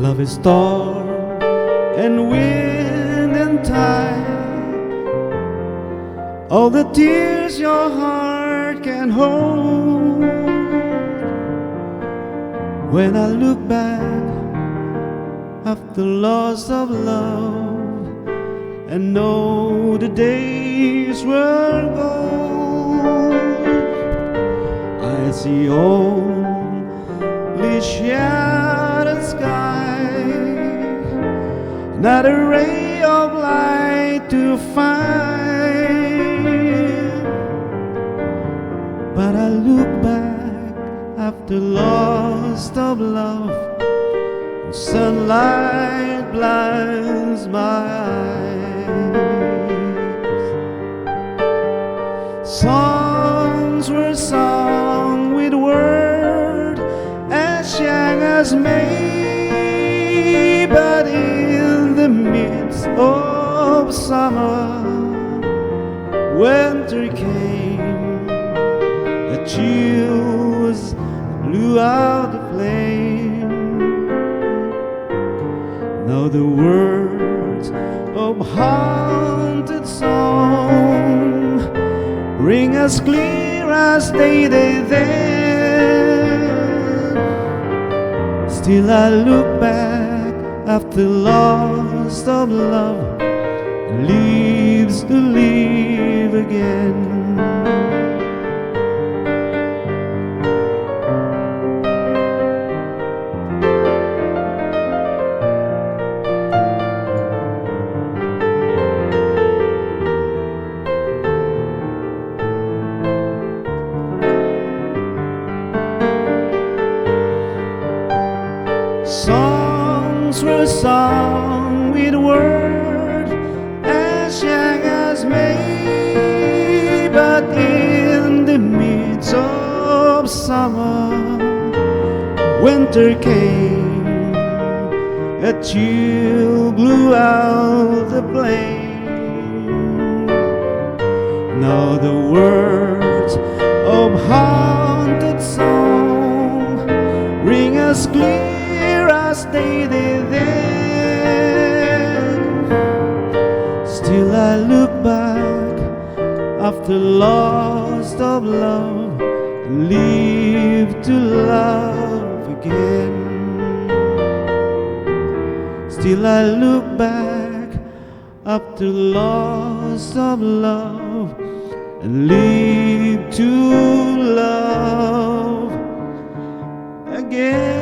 Love is storm and wind and tide, all the tears your heart can hold. When I look back after loss of love and know the days were gold, I see only shattered sky, not a ray of light to find. But I look back after loss of love, and sunlight blinds my eyes. Songs were sung with word as young as May, but in the midst of summer, winter came. A chill blew out the flame. Now the words of haunted song ring as clear as they did then. Still I look back after loss of love, leaves to live again. Songs were sung with word as young as May, but in the midst of summer, winter came. A chill blew out the flame. Now the words of haunted song ring as clear as they did then. Still I look back after loss of love, live to love again. Still I look back after loss of love and live to love again.